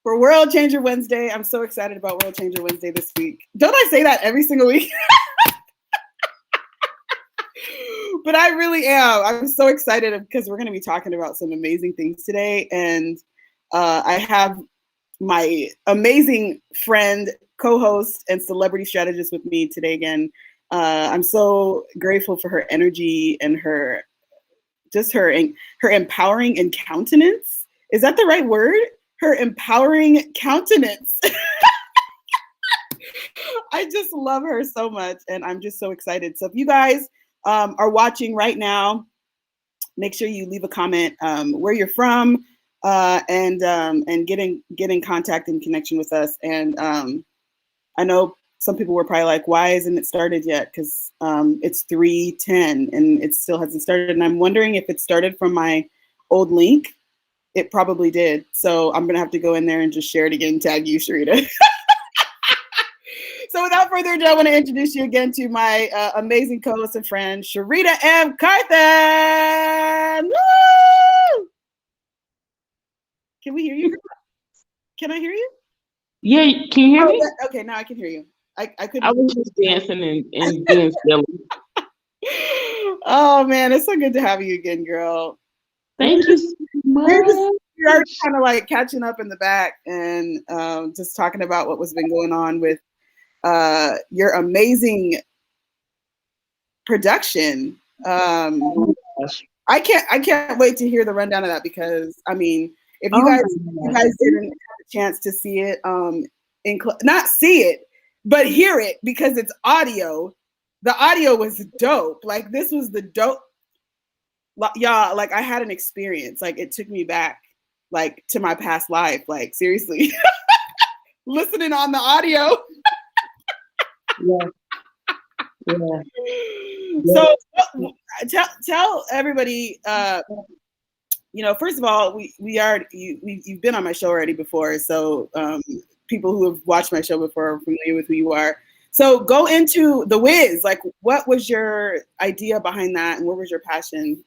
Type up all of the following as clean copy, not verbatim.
for World Changer Wednesday. I'm so excited about World Changer Wednesday this week. Don't I say that every single week? But I really am. I'm so excited because we're going to be talking about some amazing things today. And I have my amazing friend, co-host, and celebrity strategist with me today again. I'm so grateful for her energy and her empowering and countenance. Is that the right word? Her empowering countenance. I just love her so much, and I'm just so excited. So if you guys are watching right now, make sure you leave a comment where you're from and get in contact and connection with us. And I know some people were probably like, why isn't it started yet? Because it's 3:10 and it still hasn't started. And I'm wondering if it started from my old link. It probably did. So I'm going to have to go in there and just share it again, tag you, Sharita. So without further ado, I want to introduce you again to my amazing co-host and friend, Sharita M. Carthan. Woo! Can we hear you? Can I hear you? Yeah, can you hear me? Okay, now I can hear you. I couldn't. I was just dancing and being silly. Oh man, it's so good to have you again, girl. Thank you so much. We're already kind of like catching up in the back and just talking about what was been going on with your amazing production. Oh I can't wait to hear the rundown of that because I mean, if you guys didn't have a chance to see it, not see it, but hear it because it's audio. The audio was dope. Like this was the dope. Y'all, like I had an experience. Like it took me back, like to my past life. Like seriously, listening on the audio. Yeah. So tell everybody. First of all, you've been on my show already before, so people who have watched my show before are familiar with who you are. So go into The Wiz. Like, what was your idea behind that, and what was your passion?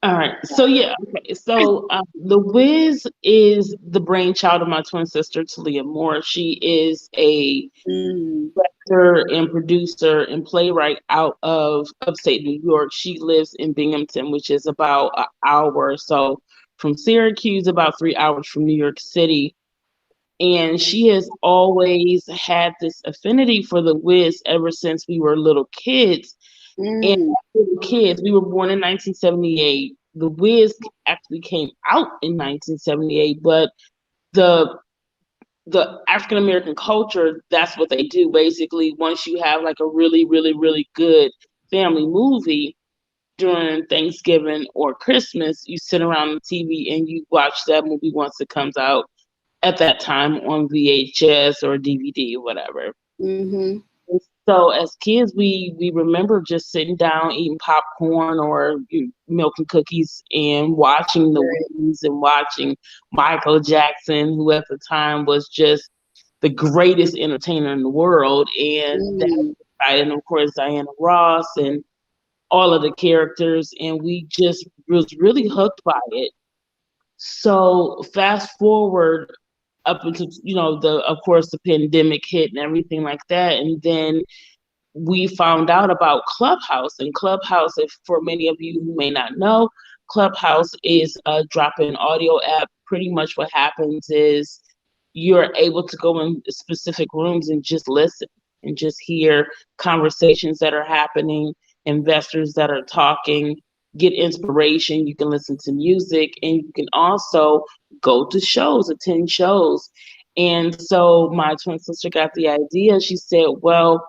All right. So yeah. Okay. So The Wiz is the brainchild of my twin sister Talia Moore. She is a director and producer and playwright out of upstate New York. She lives in Binghamton, which is about an hour or so from Syracuse, about 3 hours from New York City. And she has always had this affinity for The Wiz ever since we were little kids. And kids, we were born in 1978. The Wiz actually came out in 1978, but the African American culture, that's what they do. Basically, once you have like a really, really, really good family movie during Thanksgiving or Christmas, you sit around the TV and you watch that movie once it comes out at that time on VHS or DVD or whatever. Mm-hmm. So as kids, we remember just sitting down, eating popcorn or milk and cookies and watching The Wiz and watching Michael Jackson, who at the time was just the greatest entertainer in the world. And and of course, Diana Ross and all of the characters. And we just was really hooked by it. So fast forward up until, of course, the pandemic hit and everything like that. And then we found out about Clubhouse. And Clubhouse, if for many of you who may not know, Clubhouse is a drop-in audio app. Pretty much what happens is you're able to go in specific rooms and just listen and just hear conversations that are happening, investors that are talking, get inspiration. You can listen to music, and you can also go to shows, attend shows. And so my twin sister got the idea. She said, well,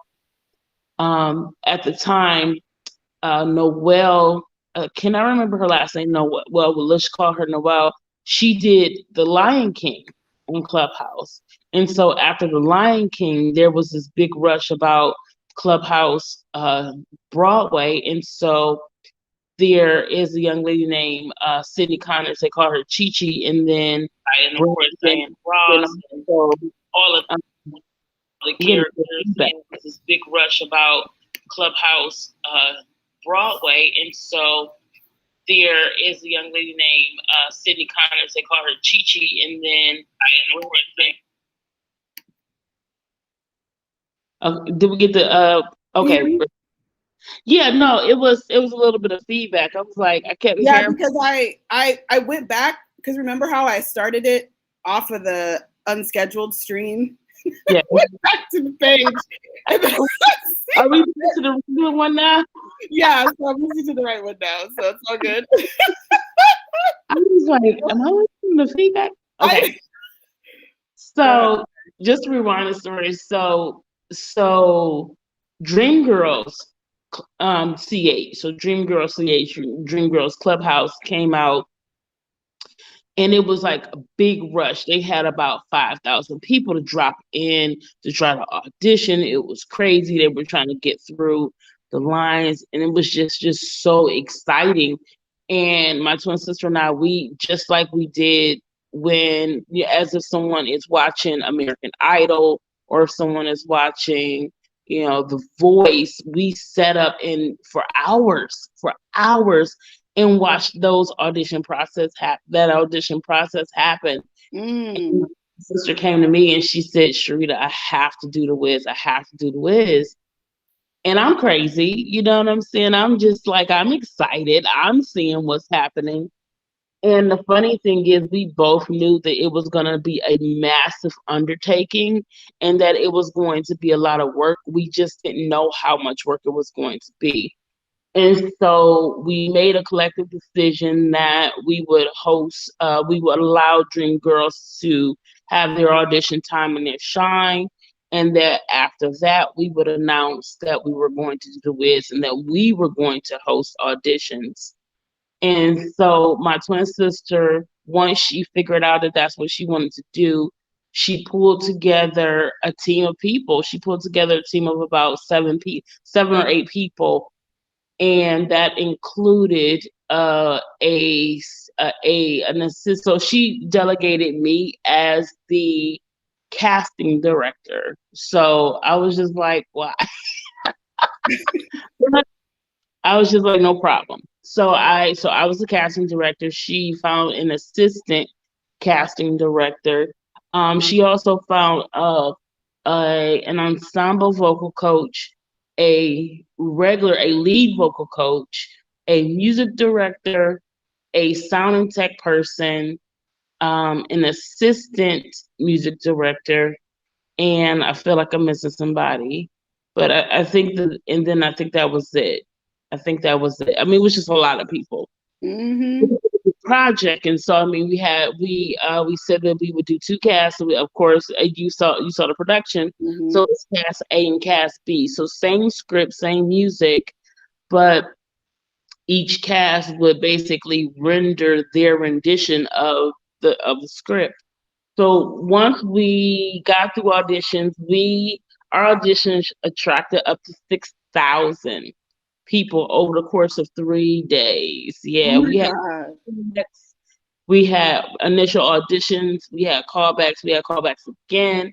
at the time, Noelle, can I remember her last name? Noelle. Well, let's call her Noelle. She did The Lion King on Clubhouse. And so after The Lion King, there was this big rush about Clubhouse Broadway. And so there is a young lady named Sydney Connors. They call her Chi Chi. And then Diane Ross. And so all of the characters. There was this big rush about Clubhouse Broadway. And so there is a young lady named Sydney Connors. They call her Chi Chi, and then did we get the okay? Yeah, no, it was a little bit of feedback. I was like, I kept hearing. Because I went back because remember how I started it off of the unscheduled stream. Yeah, back to the page. Are we to the good one now? Yeah, so I'm listening to the right one now, so it's all good. I was like, am I listening to feedback? Okay. So just to rewind the story. So Dreamgirls CH, so Dreamgirls CH, Dreamgirls Clubhouse came out, and it was like a big rush. They had about 5,000 people to drop in to try to audition. It was crazy. They were trying to get through the lines, and it was just so exciting. And my twin sister and I, we just like we did when, as if someone is watching American Idol or if someone is watching, The Voice, we set up in for hours and watch those audition process happen. And my sister came to me and she said, Sharita, I have to do the Wiz. I have to do the Wiz. And I'm crazy, you know what I'm saying? I'm just like, I'm excited. I'm seeing what's happening. And the funny thing is, we both knew that it was going to be a massive undertaking and that it was going to be a lot of work. We just didn't know how much work it was going to be. And so we made a collective decision that we would we would allow Dream Girls to have their audition time and their shine. And that after that, we would announce that we were going to do the Wiz and that we were going to host auditions. And so my twin sister, once she figured out that that's what she wanted to do, she pulled together a team of people. She pulled together a team of about 7 or 8 people, and that included an assist. So she delegated me as the casting director. So I was just like, why? I was just like, no problem. So I was the casting director. She found an assistant casting director. She also found an ensemble vocal coach, a lead vocal coach, a music director, a sound and tech person, an assistant music director, and I feel like I'm missing somebody. But I think and then I think that was it. I think that was it. I mean, it was just a lot of people. Project, and so I mean, we said that we would do 2 casts. So of course, you saw the production. So it's cast A and cast B. So same script, same music, but each cast would basically render their rendition of the script. So once we got through auditions, our auditions attracted up to 6,000 people over the course of 3 days. Yeah, we had initial auditions, we had callbacks again.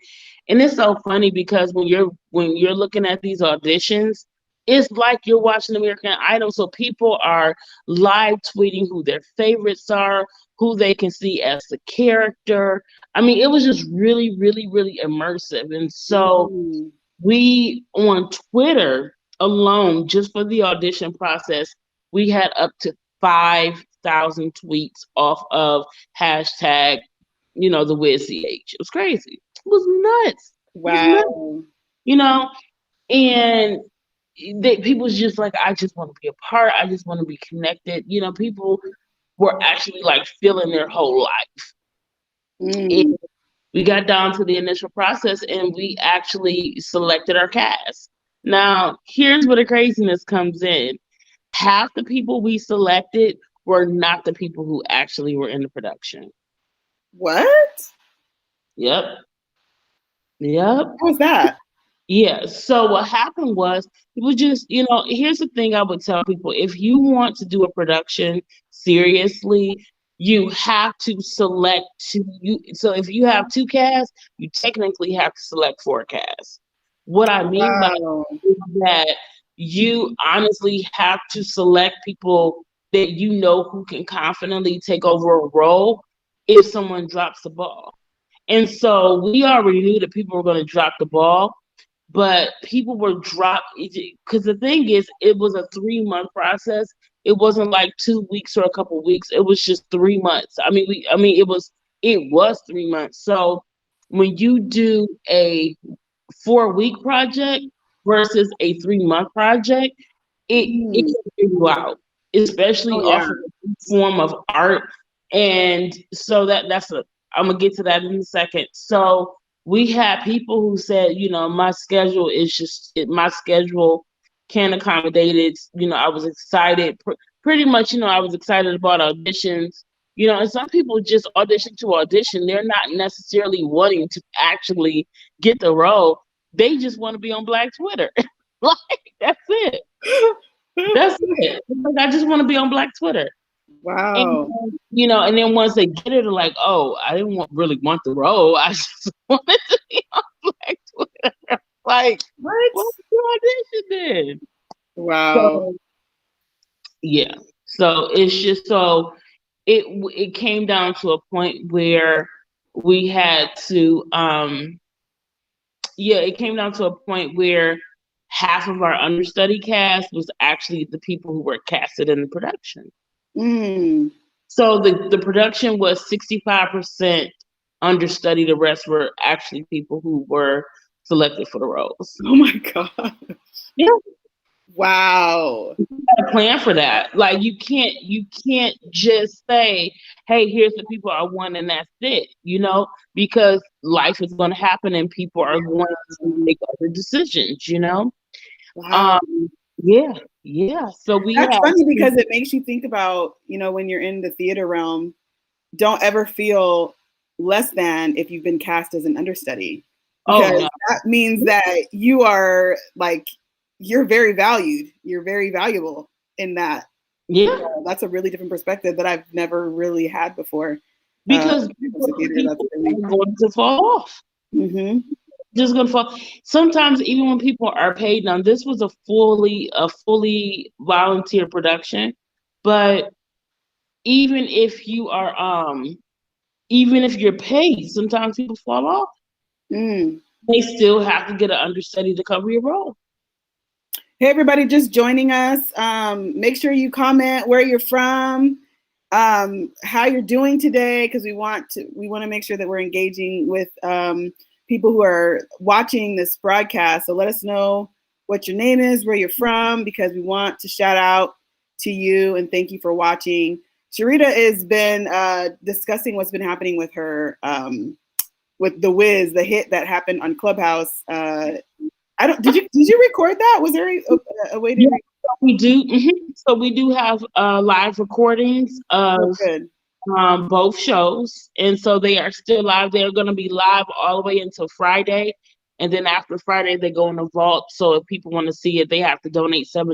And it's so funny because when you're looking at these auditions, it's like you're watching American Idol. So people are live tweeting who their favorites are, who they can see as the character. I mean, it was just really, really, really immersive. And so we, on Twitter alone, just for the audition process, we had up to 5,000 tweets off of hashtag, the WizCH. It was crazy. It was nuts. Wow. And people was just like, I just want to be a part. I just want to be connected. People were actually like feeling their whole life. And we got down to the initial process and we actually selected our cast. Now, here's where the craziness comes in. Half the people we selected were not the people who actually were in the production. What? Yep. What was that? Yeah. So what happened was, it was just, here's the thing I would tell people. If you want to do a production seriously, you have to select so if you have 2 casts, you technically have to select 4 casts. What I mean by is that you honestly have to select people that you know who can confidently take over a role if someone drops the ball. And so we already knew that people were going to drop the ball, but people were dropped because the thing is, it was a 3 month process. It wasn't like 2 weeks or a couple weeks. It was just 3 months. It was 3 months. So when you do a 4 week project versus a 3 month project, it Mm. can figure you out, especially Oh yeah. off of a form of art. And so that's a I'm gonna get to that in a second. So we had people who said, my schedule is my schedule can't accommodate it. I was excited, pretty much. I was excited about auditions. And some people just audition to audition. They're not necessarily wanting to actually get the role. They just want to be on Black Twitter. Like, that's it. That's it. Like, I just want to be on Black Twitter. And Wow. and then once they get it, they're like, oh, I didn't really want the role. I just wanted to be on Black Twitter. Like, What? what's the audition then? Wow. So yeah. So it's just it came down to a point where we had to it came down to a point where half of our understudy cast was actually the people who were casted in the production. Mm. So the production was 65% understudy. The rest were actually people who were selected for the roles. Oh my God. Yeah, Wow. you got to plan for that. Like, you can't just say, "Hey, here's the people I want," and that's it. Because life is going to happen and people are going to make other decisions. Wow. Um, yeah, yeah. So we That's had funny to, because it makes you think about, when you're in the theater realm, don't ever feel less than if you've been cast as an understudy, oh because no, that means that you are like, you're very valued. You're very valuable in that. yeah. So that's a really different perspective that I've never really had before. Because When it comes to theater, that's people really. are going to fall off. Mm-hmm. Just gonna fall. Sometimes even when people are paid. Now this was a fully volunteer production, but even if you are even if you're paid, sometimes people fall off. Mm. They still have to get an understudy to cover your role. Hey, everybody, just joining us. Make sure you comment where you're from, how you're doing today, because we want to make sure that we're engaging with people who are watching this broadcast. So let us know what your name is, where you're from, because we want to shout out to you and thank you for watching. Sharita has been discussing what's been happening with her, with The Wiz, the hit that happened on Clubhouse. I don't. Did you record that? Was there a way to? Yeah, we do. So we do have live recordings Oh, of good. both shows, and so they are still live. They're going to be live all the way until Friday, and then after Friday they go in the vault. So if people want to see it, they have to donate $7,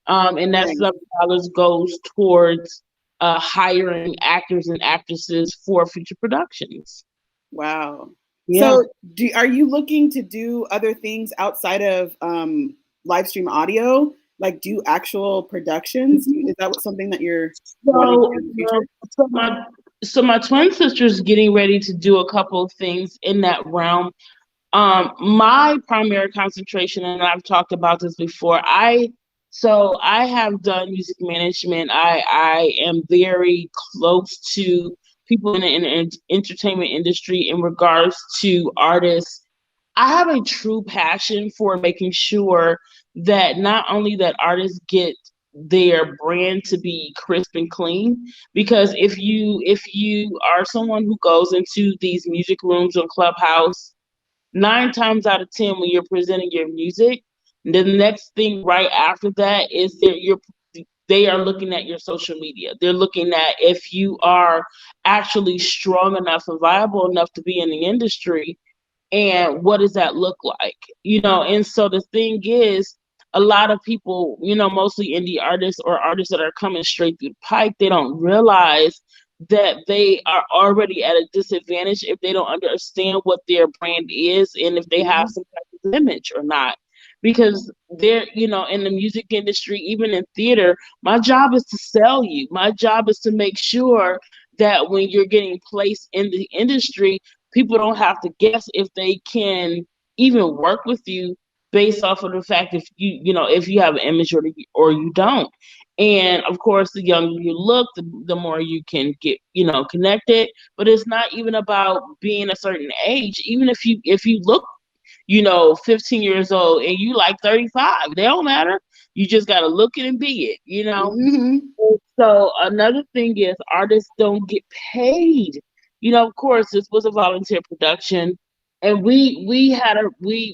and that Nice. $7 goes towards hiring actors and actresses for future productions. Wow. Yeah. So, are you looking to do other things outside of live stream audio, like do actual productions? Is that something that you're wanting to So, do in the future? so my twin sister's getting ready to do a couple of things in that realm. My primary concentration, and I've talked about this before, I have done music management. I am very close to people in the entertainment industry in regards to artists. I have a true passion for making sure that not only that artists get their brand to be crisp and clean, because if you are someone who goes into these music rooms or Clubhouse, 9 times out of 10 when you're presenting your music, the next thing right after that is they are looking at your social media. They're looking at if you are actually strong enough and viable enough to be in the industry, and what does that look like. And so the thing is, a lot of people, mostly indie artists or artists that are coming straight through the pike, they don't realize that they are already at a disadvantage if they don't understand what their brand is and if they have some type of image or not. because they're, in the music industry, even in theater, my job is to sell you. My job is to make sure that when you're getting placed in the industry, people don't have to guess if they can even work with you based off of the fact if if you have an image or you don't. And of course, the younger you look, the more you can get, connected. But it's not even about being a certain age. Even if you look 15 years old and you like 35, they don't matter. You just got to look it and be it. Mm-hmm. So another thing is artists don't get paid. Of course, this was a volunteer production, and we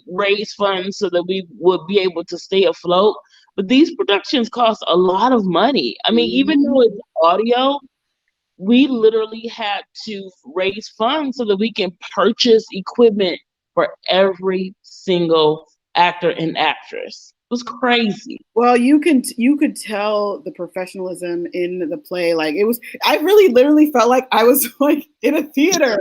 raised funds so that we would be able to stay afloat. But these productions cost a lot of money. I mean, even though it's audio, we literally had to raise funds so that we can purchase equipment for every single actor and actress. It was crazy. Well, you could tell the professionalism in the play. Like it was, I really literally felt like I was like in a theater.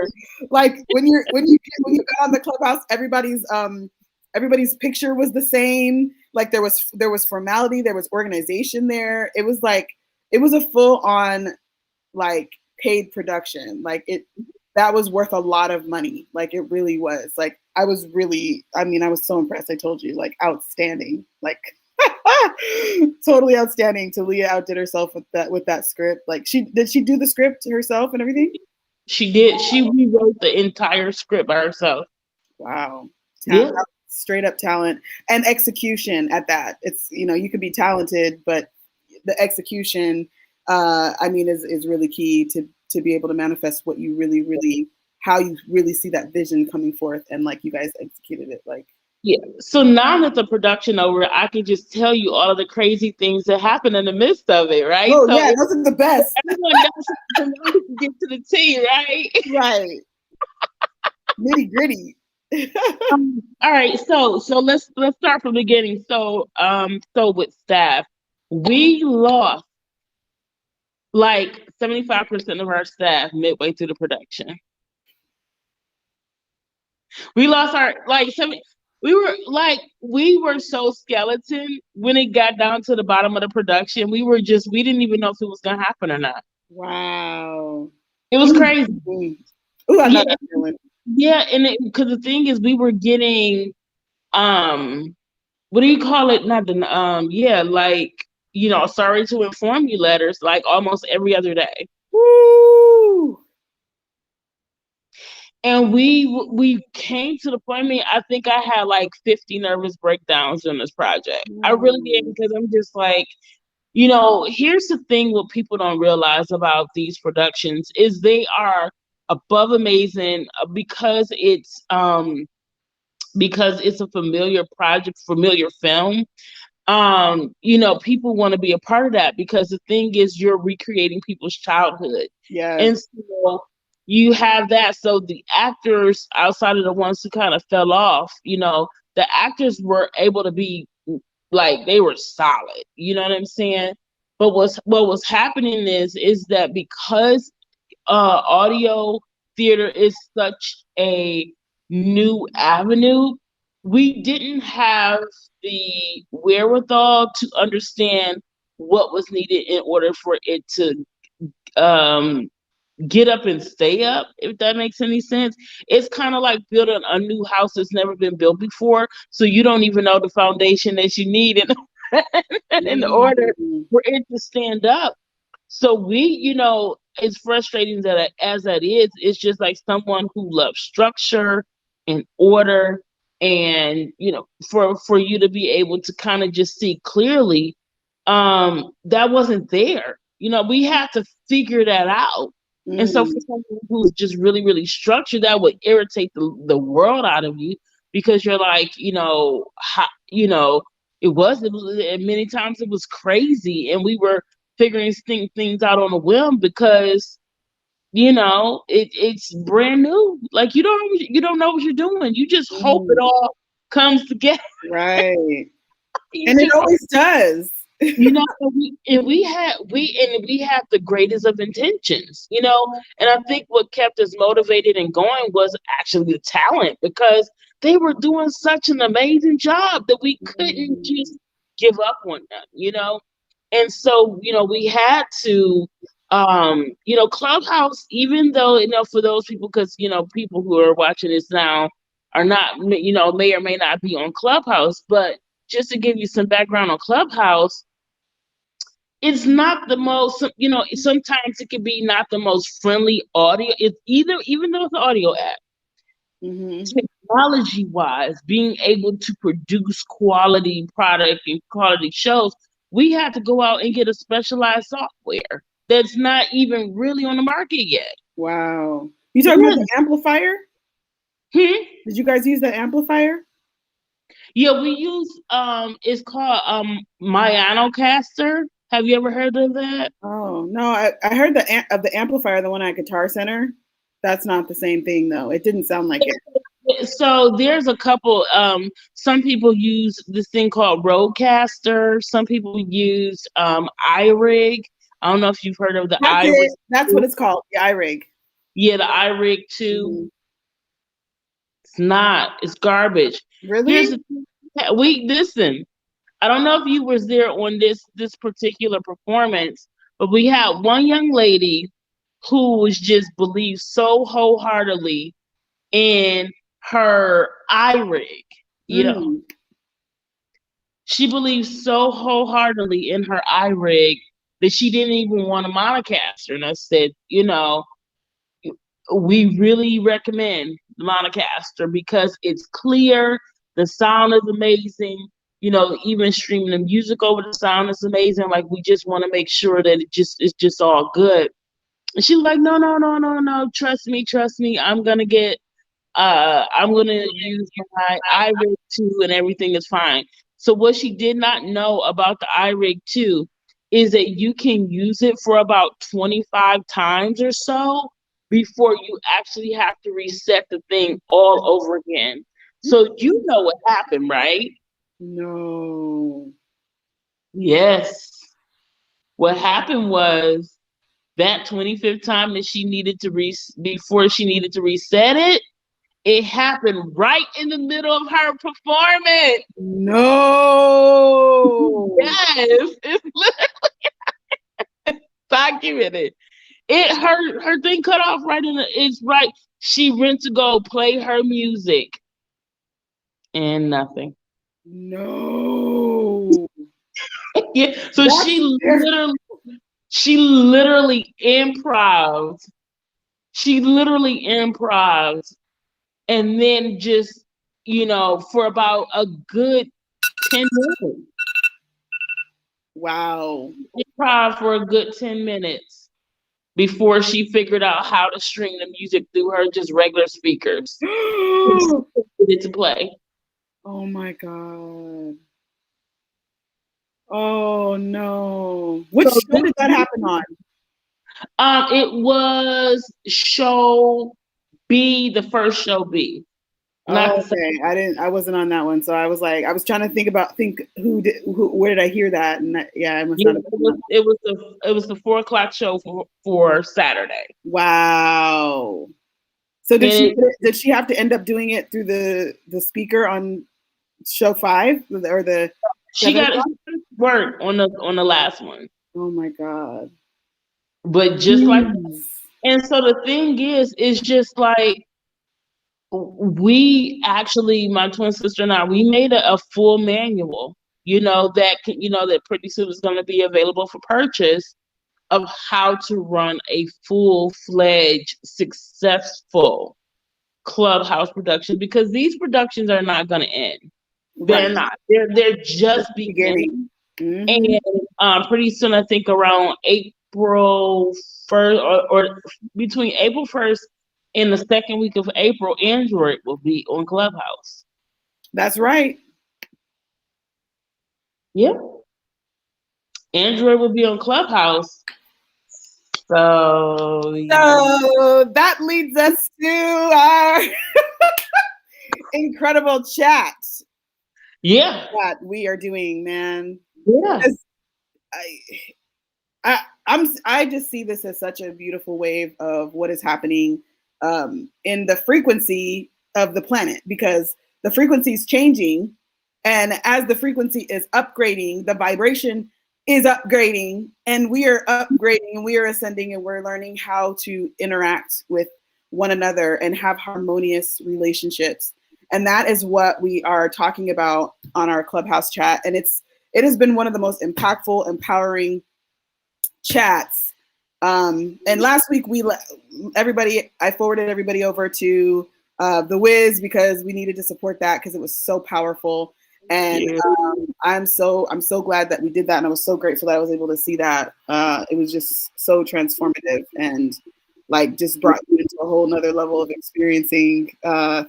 Like when you got on the clubhouse, everybody's picture was the same. Like there was formality, there was organization there. It was a full on like paid production. Like that was worth a lot of money. Like it really was. Like I was so impressed. I told you, like outstanding. Like totally outstanding. Talia outdid herself with that script. Like did she do the script herself and everything? She did. She rewrote the entire script by herself. Wow. Yeah. Straight up talent and execution at that. It's, you could be talented, but the execution, is really key to be able to manifest what you really, really, how you really see that vision coming forth. And like you guys executed it. Like, yeah. So now that the production over, I can just tell you all of the crazy things that happen in the midst of it, right? Oh, so yeah, those are the best. Everyone knows to get to the T, right? Right. Nitty gritty. All right, so let's start from the beginning. So with staff, we lost like 75% of our staff midway through the production. We lost our we were so skeleton when it got down to the bottom of the production. We didn't even know if it was gonna happen or not. Wow. It was crazy. Ooh, I know that feeling. Yeah, and because the thing is we were getting what do you call it? Not the sorry to inform you letters like almost every other day. Woo! And we came to the point. I mean, I think I had like 50 nervous breakdowns in this project. I really did, because I'm just like, here's the thing: what people don't realize about these productions is they are above amazing because it's a familiar project, familiar film. People want to be a part of that because the thing is you're recreating people's childhood. Yeah. And so you have that. So the actors, outside of the ones who kind of fell off, the actors were able to be like, they were solid. You know what I'm saying? But what was happening is that because audio theater is such a new avenue, we didn't have the wherewithal to understand what was needed in order for it to get up and stay up, if that makes any sense. It's kind of like building a new house that's never been built before, so you don't even know the foundation that you need in order for it to stand up. So we, as frustrating as that is, it's just like someone who loves structure and order, and for you to be able to kind of just see clearly, that wasn't there. We had to figure that out. And so for someone who's just really, really structured, that would irritate the world out of you, because you're like, and many times it was crazy, and we were figuring things out on a whim because it's brand new. Like you don't know what you're doing. You just hope it all comes together. Right. And it always does. We have the greatest of intentions, and I think what kept us motivated and going was actually the talent, because they were doing such an amazing job that we couldn't just give up on them, you know? And so, you know, we had to, you know, Clubhouse, even though, you know, for those people, because, you know, people who are watching this now are not, you know, may or may not be on Clubhouse, but just to give you some background on Clubhouse, it's not the most, you know, sometimes it can be not the most friendly audio. It's either, even though it's an audio app, technology wise, being able to produce quality product and quality shows, we had to go out and get a specialized software that's not even really on the market yet. Wow. You talking about the amplifier? Hmm? Did you guys use the amplifier? Yeah, we use it's called Myanocaster. Have you ever heard of that? Oh no, I heard of the amplifier, the one at Guitar Center. That's not the same thing though. It didn't sound like it. So there's a couple. Some people use this thing called Rodecaster. Some people use iRig. I don't know if you've heard of the That's iRig. it. That's what it's called, the iRig. Yeah, the iRig too. It's not. It's garbage. Really? Here's the thing. We listen. I don't know if you was there on this particular performance, but we had one young lady who was just believed so wholeheartedly in her iRig. You know, she believed so wholeheartedly in her iRig that she didn't even want a monocaster. And I said, you know, we really recommend the monocaster because it's clear, the sound is amazing. You know, even streaming the music over the sound is amazing. Like, we just want to make sure that it's just all good. And she's like, no, no, no, no, no. Trust me. I'm gonna use my iRig 2 and everything is fine. So what she did not know about the iRig 2 is that you can use it for about 25 times or so before you actually have to reset the thing all over again. So you know what happened, right? No. Yes. What happened was that 25th time that she needed to before she needed to reset it, it happened right in the middle of her performance. No. Yes, it's literally documented. Her thing cut off right in the. It's right. She went to go play her music, and nothing. No. Yeah. So she literally improved. She literally improved, and then just, you know, for about a good 10 minutes. Wow. Improv for a good 10 minutes before she figured out how to string the music through her just regular speakers. It to play. Oh my God. Oh no. Which show did that happen on? It was show B, the first show B. Not the second. I wasn't on that one. So I was like, I was trying to think where did I hear that? And I must not have been. It was the 4 o'clock show for Saturday. Wow. So did she have to end up doing it through the speaker on show 5 or the? She got work on the last one. Oh my God. But just like, and so the thing is, it's just like, we actually, my twin sister and I, we made a full manual, you know, that pretty soon is going to be available for purchase, of how to run a full-fledged, successful Clubhouse production, because these productions are not going to end. They're not. They're just beginning. And pretty soon, I think around April 1st or between April 1st and the second week of April, Android will be on Clubhouse. That's right. Yep. Android will be on Clubhouse. So that leads us to our incredible chat. Yeah. That we are doing, man. Yeah. I just see this as such a beautiful wave of what is happening in the frequency of the planet, because the frequency is changing. And as the frequency is upgrading, the vibration is upgrading, and we are upgrading and we are ascending, and we're learning how to interact with one another and have harmonious relationships. And that is what we are talking about on our Clubhouse chat. And it has been one of the most impactful, empowering chats. And last week I forwarded everybody over to the Wiz because we needed to support that because it was so powerful. And I'm so glad that we did that, and I was so grateful that I was able to see that. It was just so transformative and like just brought you into a whole nother level of experiencing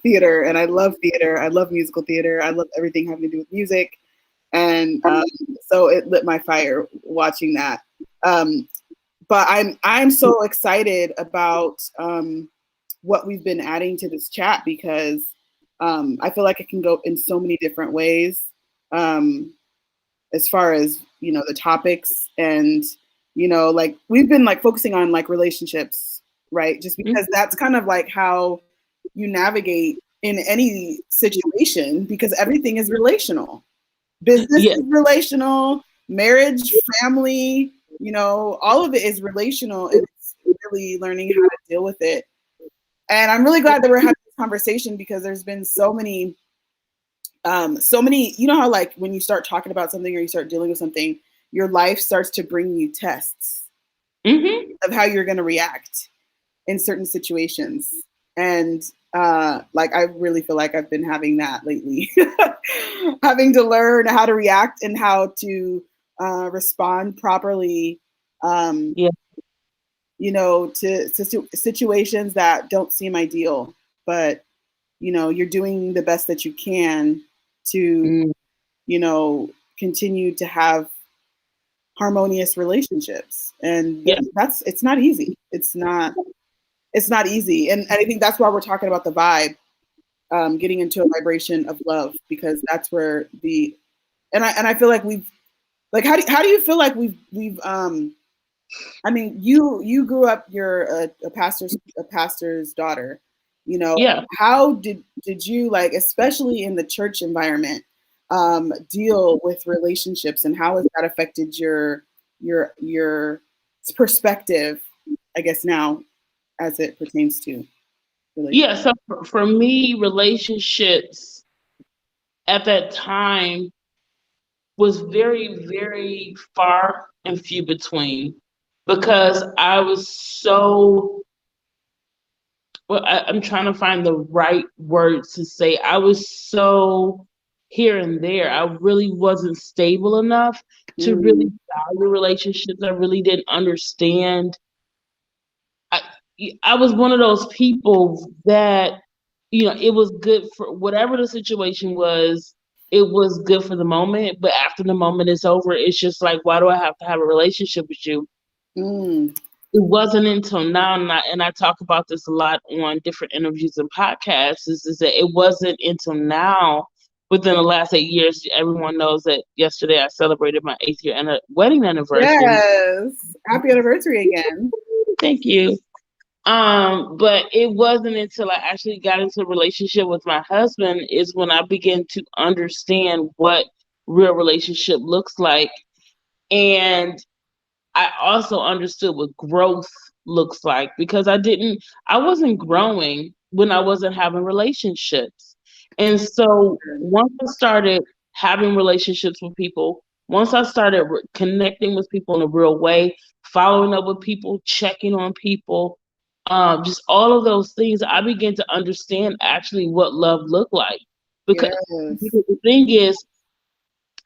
theater. And I love theater. I love musical theater. I love everything having to do with music. And so it lit my fire watching that. But I'm so excited about what we've been adding to this chat because I feel like it can go in so many different ways as far as, you know, the topics. And, you know, like we've been like focusing on like relationships, right? Just because that's kind of like how you navigate in any situation, because everything is relational. Business is relational, marriage, family, you know, all of it is relational, and it's really learning how to deal with it. And I'm really glad that we're having this conversation because there's been so many, you know how like when you start talking about something or you start dealing with something, your life starts to bring you tests of how you're going to react in certain situations. And like I really feel like I've been having that lately, having to learn how to react and how to respond properly, you know, to situations that don't seem ideal, but you know, you're doing the best that you can to, you know, continue to have harmonious relationships. And it's not easy. It's not easy. And I think that's why we're talking about the vibe, getting into a vibration of love, because that's where and I feel like we've, like, how do you feel like we've I mean, you grew up, you're a pastor's daughter, you know. How did you, like, especially in the church environment, deal with relationships, and how has that affected your perspective, I guess, now as it pertains to relationships? So for me, relationships at that time was very, very far and few between, because I was so, well, I'm trying to find the right words to say. I was so here and there. I really wasn't stable enough to really value relationships. I really didn't understand. I was one of those people that, you know, it was good for whatever the situation was. It was good for the moment, but after the moment is over, it's just like, why do I have to have a relationship with you? It wasn't until now, and I talk about this a lot on different interviews and podcasts, is that it wasn't until now, within the last 8 years. Everyone knows that yesterday I celebrated my 8th year wedding anniversary. Yes, happy anniversary again. Thank you. But it wasn't until I actually got into a relationship with my husband is when I began to understand what real relationship looks like. And I also understood what growth looks like, because I wasn't growing when I wasn't having relationships. And so once I started having relationships with people, once I started connecting with people in a real way, following up with people, checking on people, just all of those things, I began to understand actually what love looked like. Because the thing is,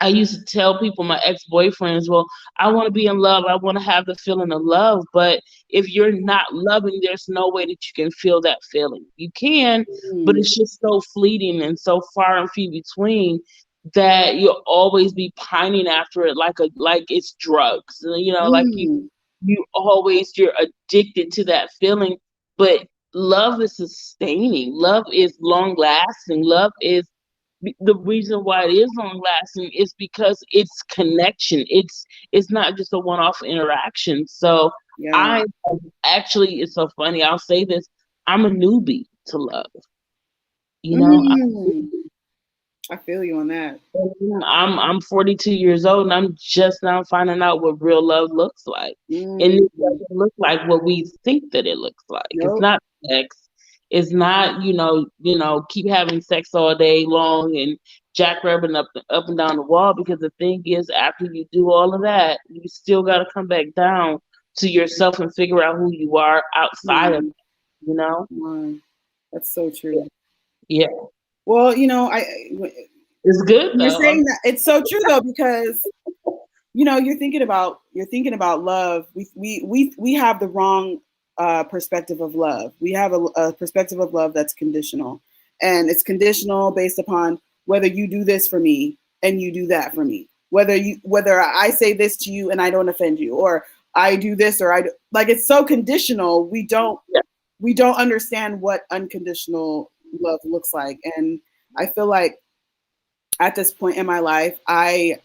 I used to tell people, my ex-boyfriends, well, I want to be in love. I want to have the feeling of love. But if you're not loving, there's no way that you can feel that feeling. You can, but it's just so fleeting and so far and few between that you'll always be pining after it like it's drugs. You know, like you're addicted to that feeling. But love is sustaining. Love is long lasting. Love is, the reason why it is long lasting is because it's connection. It's not just a one-off interaction. So I actually, it's so funny, I'll say this, I'm a newbie to love. You know, I feel you on that. I'm 42 years old and I'm just now finding out what real love looks like. And Mm, it doesn't look like what we think that it looks like. It's nope. not sex. It's not, keep having sex all day long and jackrabbing up and down the wall, because the thing is, after you do all of that, you still gotta come back down to yourself and figure out who you are outside of Mm, it, you know? come on. That's so true. Yeah. Well, It's good you're though. saying that it's so true though, because you're thinking about love. We have the wrong perspective of love. We have a perspective of love that's conditional, and it's conditional based upon whether you do this for me and you do that for me. Whether I say this to you and I don't offend you, or I do this or like, it's so conditional. Yeah. We don't understand what unconditional love looks like, and I feel like at this point in my life, I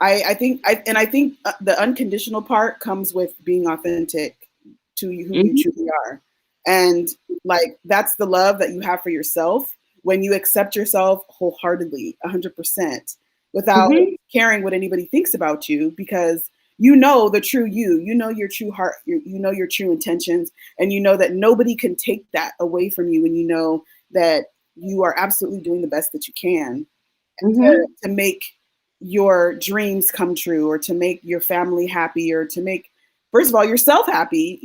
think the unconditional part comes with being authentic to who you Mhm. truly are, and like, that's the love that you have for yourself when you accept yourself wholeheartedly, 100%, without Mhm. caring what anybody thinks about you, because you know the true you, you know your true heart, you know your true intentions, and you know that nobody can take that away from you, and you know that you are absolutely doing the best that you can Mhm. to make your dreams come true, or to make your family happy, or to make, first of all, yourself happy,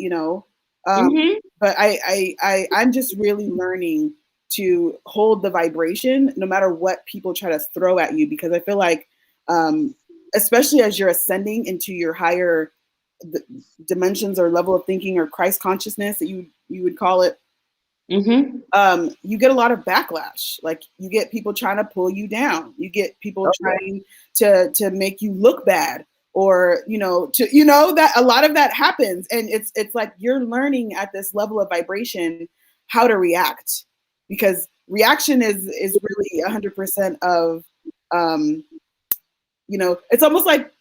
Mhm. but I'm just really learning to hold the vibration no matter what people try to throw at you, because I feel like, um, especially as you're ascending into your higher dimensions or level of thinking, or Christ consciousness, that you would call it, Mhm. you get a lot of backlash. Like, you get people trying to pull you down. You get people Okay. trying to make you look bad, or that a lot of that happens, and it's like you're learning at this level of vibration how to react, because reaction is really 100% of, um, it's almost like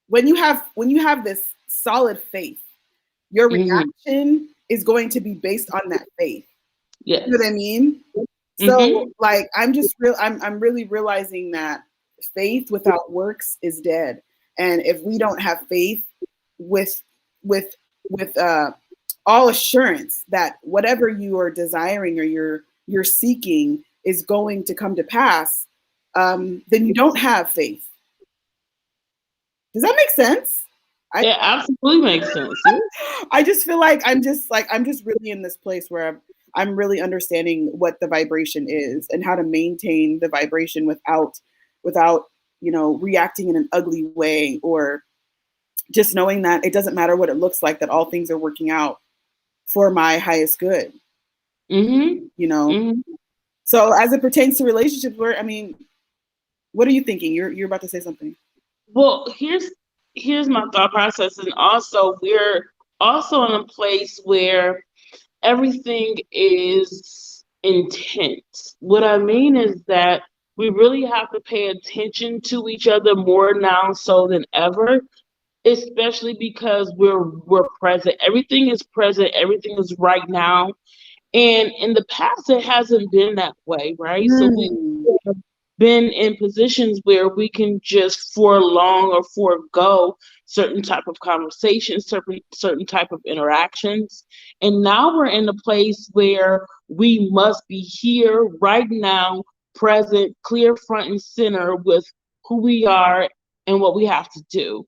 when you have this solid faith, your Mhm. reaction is going to be based on that faith. You know what I Yes. mean? So, Mhm. like, I'm really realizing that faith without works is dead. And if we don't have faith with with with all assurance that whatever you are desiring, or you're seeking, is going to come to pass, then you don't have faith. Does that make sense? I It absolutely makes sense. Yeah. I just feel like I'm just really in this place where I'm really understanding what the vibration is, and how to maintain the vibration without reacting in an ugly way, or just knowing that it doesn't matter what it looks like, that all things are working out for my highest good, Mhm. you know. Mhm. So as it pertains to relationships, what are you thinking? You're about to say something. Well, here's my thought process, and also we're also in a place where everything is intense. What I mean is that we really have to pay attention to each other more now so than ever, especially because we're present. Everything is present. Everything is right now. And in the past, it hasn't been that way, right? So we Mm, have been in positions where we can just forlong or forego certain type of conversations, certain type of interactions. And now we're in a place where we must be here right now, present, clear front and center with who we are and what we have to do.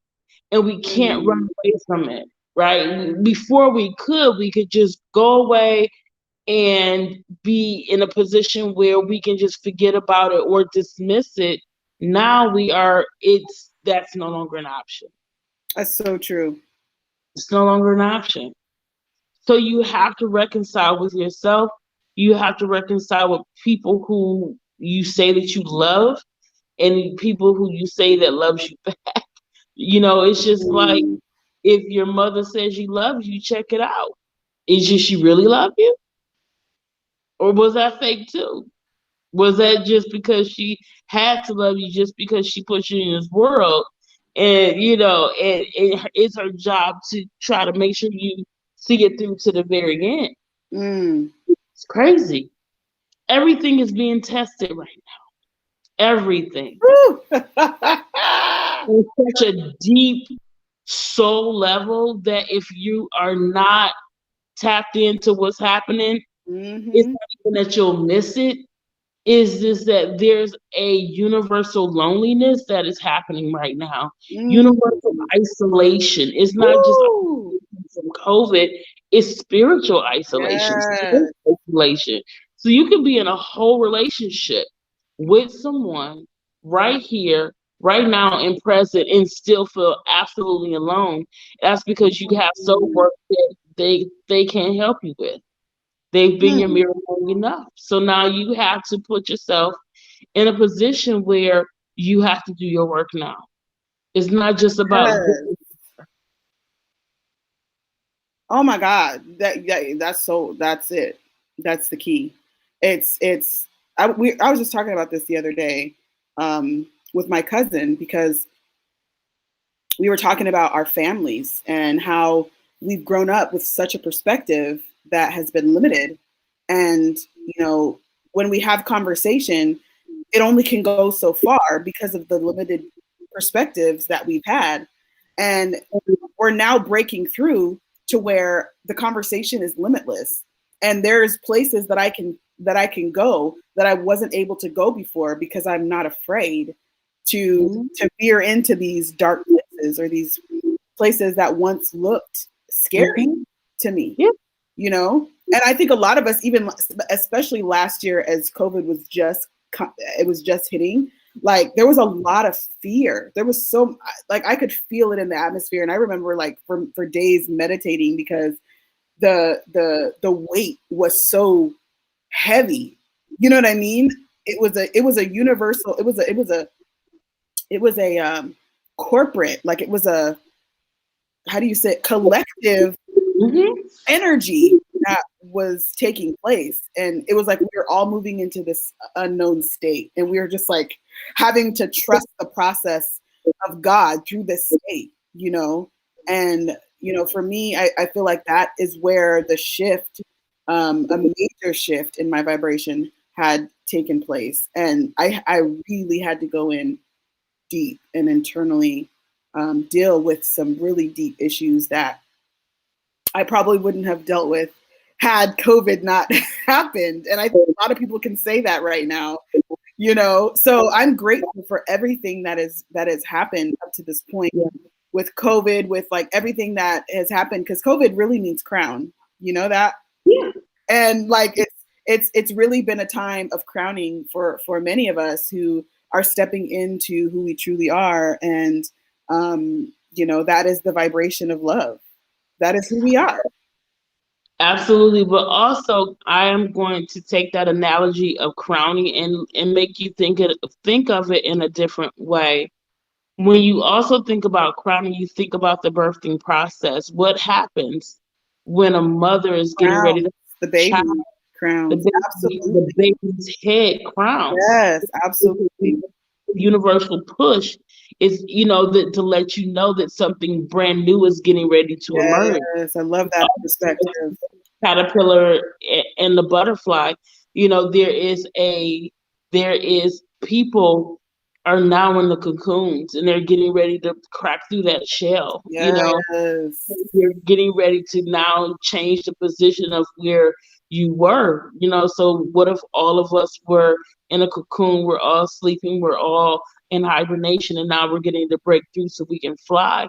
And we can't run mm, away from it, right? Before we could just go away and be in a position where we can just forget about it or dismiss it. Now that's no longer an option. that's so true. It's no longer an option. So you have to reconcile with yourself. You have to reconcile with people who you say that you love, and people who you say that loves you. It's just like, Mm, if your mother says she loves you, check it out. Is she really love you? Or was that fake too? Was that just because she had to love you, just because she put you in this world? And, it's her job to try to make sure you see it through to the very end. mm, It's crazy. Everything is being tested right now. Everything. On such a deep soul level that if you are not tapped into what's happening, it's Mm-hmm. not even that you'll miss it. Is this that there's a universal loneliness that is happening right now? Mm. Universal isolation. It's not just Woo! from COVID, it's spiritual isolation, Yes. spiritual isolation. So you can be in a whole relationship with someone right here, right now, in present, and still feel absolutely alone. That's because you have soul work that they can't help you with. They've been your Mm. mirror long enough. So now you have to put yourself in a position where you have to do your work now. It's not just about Yes. Oh my God. That's it. That's the key. It's I was just talking about this the other day with my cousin because we were talking about our families and how we've grown up with such a perspective that has been limited. And, when we have conversation, it only can go so far because of the limited perspectives that we've had. And we're now breaking through to where the conversation is limitless. And there's places that I can go that I wasn't able to go before because I'm not afraid to veer into these dark places or these places that once looked scary Mhm. to me, Yeah. And I think a lot of us, even especially last year, as COVID was just hitting, like there was a lot of fear. There was so like I could feel it in the atmosphere, and I remember like for days meditating because the weight was so heavy. You know what I mean? It was a universal. It was a corporate, like it was a, how do you say it, collective Mhm. energy that was taking place, and it was like we were all moving into this unknown state, and we were just like having to trust the process of God through this state. And for me, I feel like that is where the shift, a major shift in my vibration had taken place, and I really had to go in deep and internally deal with some really deep issues that I probably wouldn't have dealt with had COVID not happened. And I think a lot of people can say that right now. So I'm grateful for everything that has happened up to this point Yeah. with COVID, with like everything that has happened, because COVID really means crown. You know that? Yeah. And like it's really been a time of crowning for many of us who are stepping into who we truly are. And that is the vibration of love. That is who we are. Absolutely. But also I am going to take that analogy of crowning and make you think of it in a different way. When you also think about crowning, you think about the birthing process. What happens when a mother is getting ready to Crowns, the child? baby crowns. The Absolutely. baby's head crowns. Yes, absolutely. Universal push is, to let you know that something brand new is getting ready to emerge. Yes, I love that perspective. Caterpillar and the butterfly, there is people are now in the cocoons and they're getting ready to crack through that shell. Yes. You're getting ready to now change the position of where you were. So what if all of us were in a cocoon, we're all sleeping, we're all in hibernation, and now we're getting to break through so we can fly?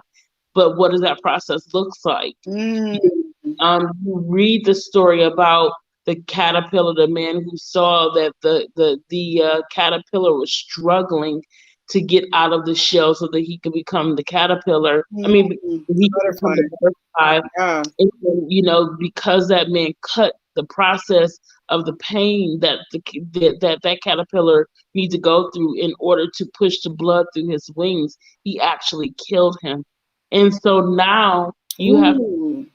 But what does that process look like? Mm, You read the story about the caterpillar, the man who saw that the caterpillar was struggling to get out of the shell so that he could become the caterpillar. I mm, mean, the he could become butterfly. the butterfly. Yeah. And, because that man cut the process of the pain that caterpillar needs to go through in order to push the blood through his wings, he actually killed him. And so now you have, Ooh.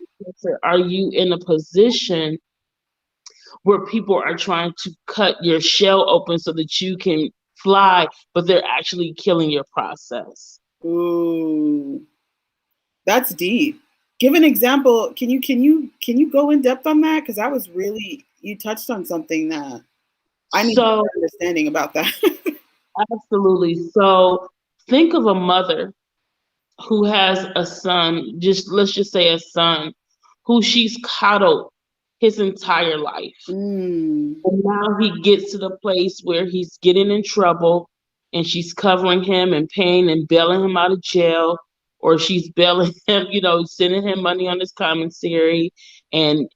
are you in a position where people are trying to cut your shell open so that you can fly, but they're actually killing your process? Ooh. That's deep. Give an example. Can you go in depth on that? Because I was really, you touched on something that. I need So more understanding about that. absolutely. So think of a mother who has a son, just let's just say a son, who she's coddled his entire life. Mm, And now he gets to the place where he's getting in trouble and she's covering him and paying and bailing him out of jail, or she's bailing him, sending him money on his commissary and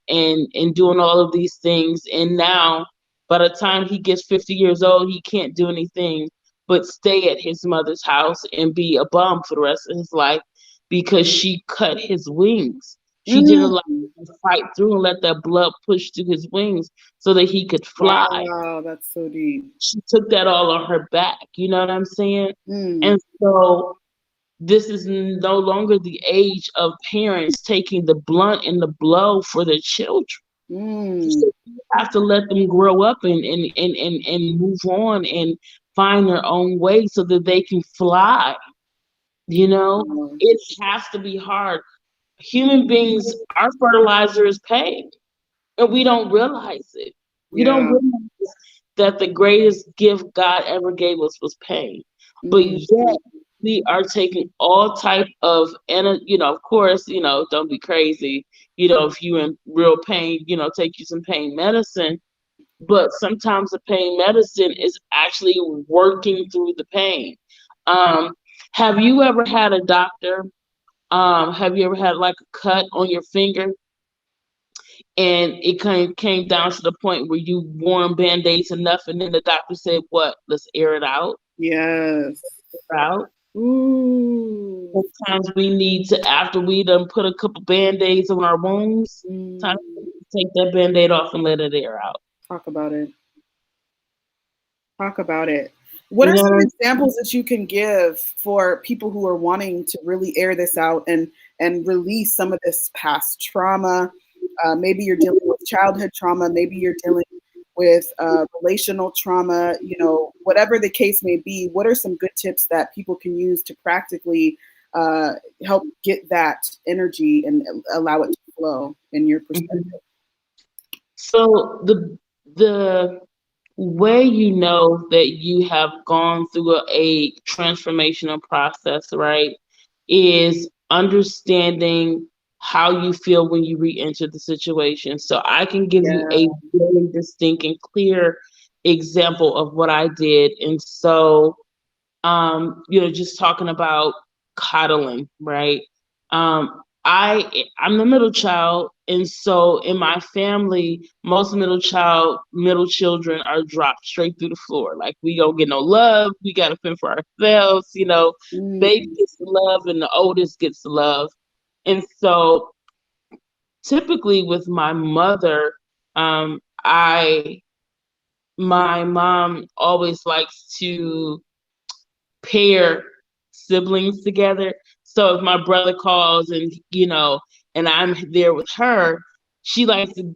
doing all of these things. And now by the time he gets 50 years old, he can't do anything but stay at his mother's house and be a bum for the rest of his life because she cut his wings. She didn't allow mm. him to fight through and let that blood push through his wings so that he could fly. Wow, that's so deep. She took that all on her back. You know what I'm saying? Mm, And so this is no longer the age of parents taking the blunt and the blow for their children. mm. So you have to let them grow up and move on and find their own way so that they can fly. Wow. It has to be hard. Human beings, our fertilizer is pain, and we don't realize it. We don't Yeah. realize that the greatest gift God ever gave us was pain. But Mm, yet we are taking all type of, and of course, don't be crazy. If you in real pain, take you some pain medicine. But sometimes the pain medicine is actually working through the pain. Um, have you ever had a doctor? Have you ever had like a cut on your finger and it came down to the point where you worn band-aids enough and then the doctor said, what, let's air it out, yes. out. Ooh. Sometimes we need to, after we done put a couple band-aids on our wounds, time Mm. to take that band-aid off and let it air out. Talk about it. Talk about it. What You are know some what examples that you can give for people who are wanting to really air this out and release some of this past trauma? Maybe you're dealing with childhood trauma. Maybe you're dealing with relational trauma. Whatever the case may be. What are some good tips that people can use to practically uh, help get that energy and allow it to flow in your Mhm. perspective? So the way you know that you have gone through a transformational process, right, is understanding how you feel when you re-enter the situation. So I can give you Yeah. a very distinct and clear example of what I did. And so just talking about coddling, right? I'm the middle child, and so in my family, most middle children are dropped straight through the floor. Like we don't get no love, we gotta fend for ourselves, Mm, baby gets the love and the oldest gets the love. And so typically with my mother, I my mom always likes to pair siblings together. So if my brother calls and I'm there with her, she likes to,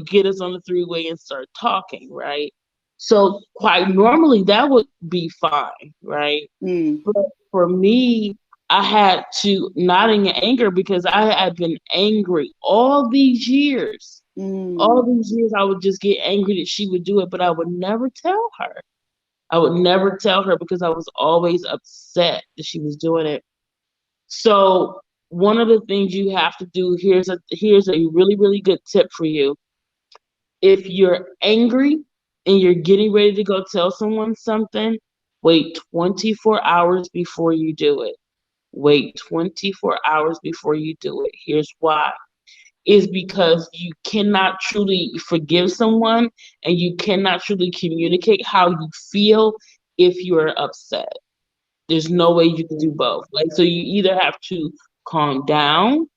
get us on the three-way and start talking, right? So quite normally that would be fine, right? mm, But for me, I had to not in anger because I had been angry all these years. mm. All these years I would just get angry that she would do it, but I would never tell her. I would never tell her because I was always upset that she was doing it. So one of the things you have to do, here's a really, really good tip for you. If you're angry and you're getting ready to go tell someone something, wait 24 hours before you do it. Wait 24 hours before you do it. Here's why. Is because you cannot truly forgive someone and you cannot truly communicate how you feel if you're upset. There's no way you can do both. Like, so you either have to calm down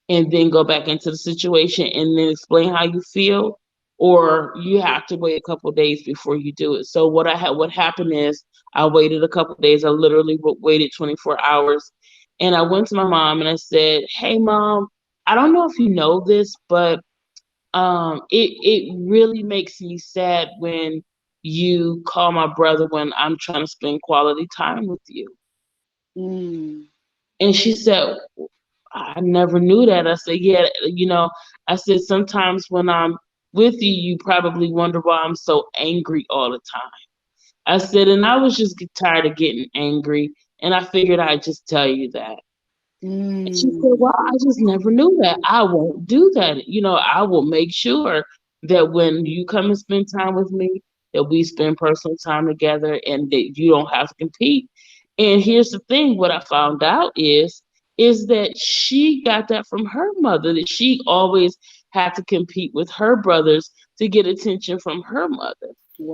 and then go back into the situation and then explain how you feel, or you have to wait a couple of days before you do it. So what happened is I waited a couple of days. I literally waited 24 hours, and I went to my mom and I said, "Hey, mom, I don't know if you know this, but it really makes me sad when you call my brother when I'm trying to spend quality time with you." Mm, And she said, I never knew that. I said, yeah, I said, sometimes when I'm with you, you probably wonder why I'm so angry all the time. I said, and I was just tired of getting angry, and I figured I'd just tell you that. And she said, Mm. well, I just never knew that. I won't do that. I will make sure that when you come and spend time with me, that we spend personal time together and that you don't have to compete. And here's the thing, what I found out is that she got that from her mother, that she always had to compete with her brothers to get attention from her mother.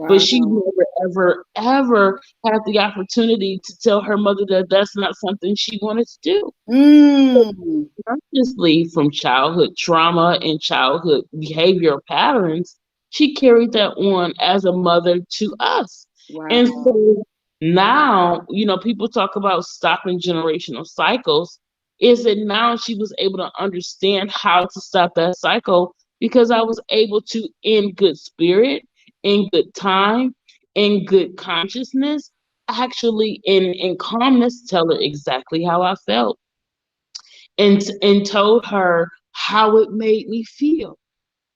But she Wow. never, ever, ever had the opportunity to tell her mother that that's not something she wanted to do. Mm. Consciously, from childhood trauma and childhood behavioral patterns, she carried that on as a mother to us. And Wow. so now, people talk about stopping generational cycles. Is that now she was able to understand how to stop that cycle because I was able to, in good spirit, in good time, in good consciousness, actually in calmness, tell her exactly how I felt and told her how it made me feel.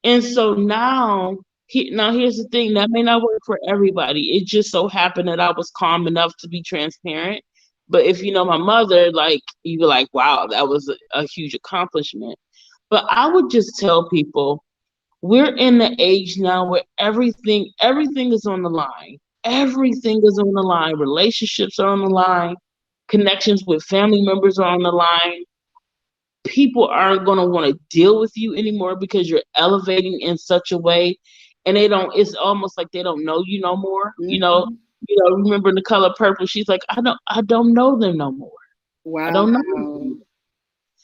And so now here's the thing, that may not work for everybody. It just so happened that I was calm enough to be transparent. But if you know my mother, like you be like, wow, that was a huge accomplishment. But I would just tell people we're in the age now where everything is on the line. Everything is on the line. Relationships are on the line. Connections with family members are on the line. People aren't going to want to deal with you anymore because you're elevating in such a way, and it's almost like they don't know you no more. Mhm. Remember In The Color Purple, she's like, I don't know them no more. I Wow. don't know them.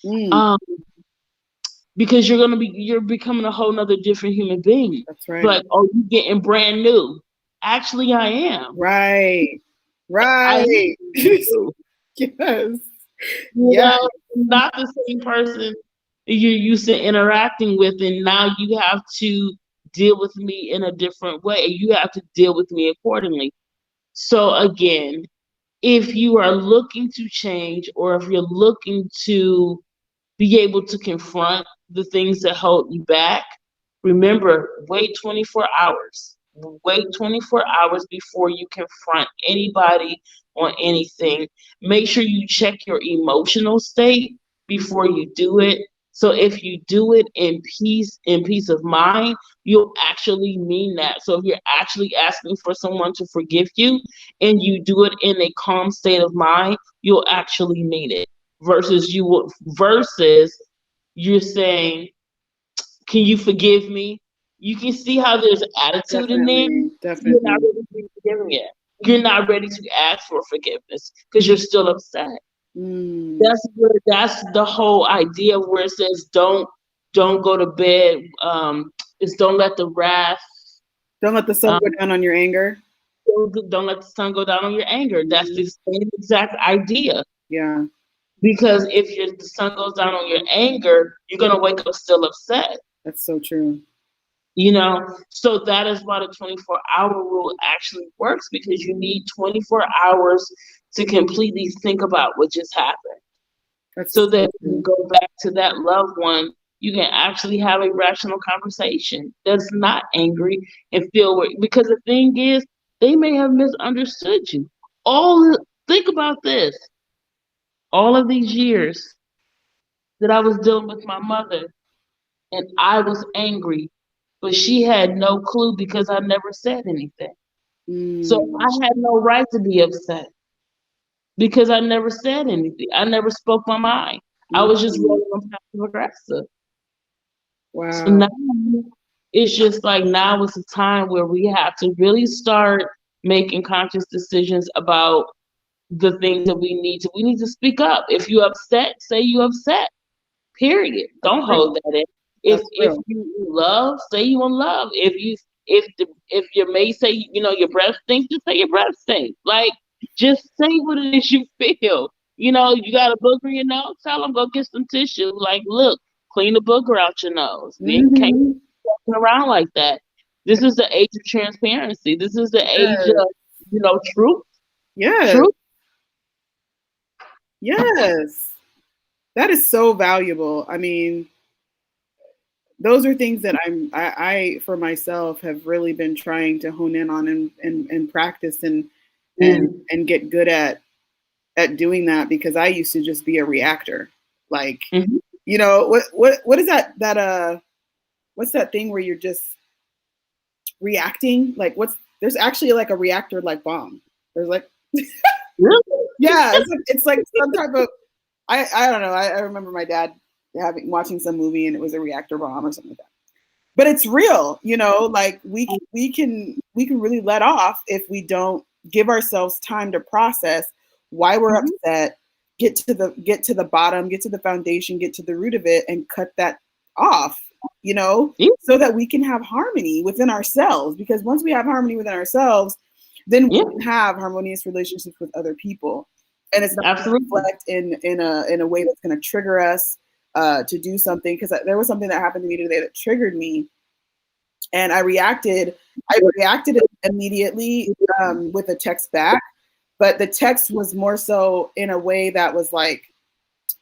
Mm. um because you're becoming a whole nother different human being. That's right. Like, oh, you getting brand new. Actually, I am. Right. I am Right. brand new. Yes. You Yes. know, not the same person you're used to interacting with, and now you have to deal with me in a different way. You have to deal with me accordingly. So again, if you are looking to change, or if you're looking to be able to confront the things that hold you back, remember, wait 24 hours. Wait 24 hours before you confront anybody on anything. Make sure you check your emotional state before you do it. So if you do it in peace of mind, you'll actually mean that. So if you're actually asking for someone to forgive you and you do it in a calm state of mind, you'll actually mean it. Versus you're saying, can you forgive me? You can see how there's attitude in there. Definitely. You're not Definitely. ready to be forgiven yet. You're not ready to ask for forgiveness because you're still upset. Mm. That's the whole idea where it says don't go to bed. Is don't let the wrath. Don't let the sun Um, go down on your anger. don't let the sun go down on your anger. That's Mhm. the same exact idea. Yeah. Because if the sun goes down on your anger, you're gonna wake up still upset. That's so true. So that is why the 24-hour rule actually works, because you need 24 hours to completely think about what just happened, That's so so that when you true. go back to that loved one, you can actually have a rational conversation that's not angry and because the thing is, they may have misunderstood you. all Think about this, all of these years that I was dealing with my mother, and I was angry, but she had no clue because I never said anything. So I Mm. had no right to be upset because I never said anything. I never spoke my mind. I was just Mhm. rolling on passive aggressive. So Wow. now it's just like, now is the time where we have to really start making conscious decisions about the things that we need to speak up. If you're upset, say you upset. Period. That's Don't real. hold that in. If That's if real. you love, say you in love. If your mate say, your breath stinks, just say your breath stinks. Like, just say what it is you feel. You got a booger in your nose, tell them, go get some tissue. Like, look, clean the booger out your nose. We can't keep Hmm. walking around like that. This is the age of transparency. This is the age Yes. of, truth. Yes. Truth. Yes. That is so valuable. I mean, those are things that I for myself have really been trying to hone in on and practice and get good at doing that, because I used to just be a reactor. Like, Mm-hmm. what is that what's that thing where you're just reacting? Like, there's actually like a reactor like bomb. There's like Really? yeah, it's like some type of I don't know. I remember my dad watching some movie and it was a reactor bomb or something like that. But it's real, like we can really let off if we don't give ourselves time to process why we're Mm-hmm. upset, get to the bottom, get to the foundation, get to the root of it, and cut that off, Yeah. so that we can have harmony within ourselves. Because once we have harmony within ourselves, then we Yeah. can have harmonious relationships with other people, and it's not going to Absolutely. reflect in a way that's going to trigger us to do something. Because there was something that happened to me today that triggered me, and I reacted immediately with a text back, but the text was more so in a way that was like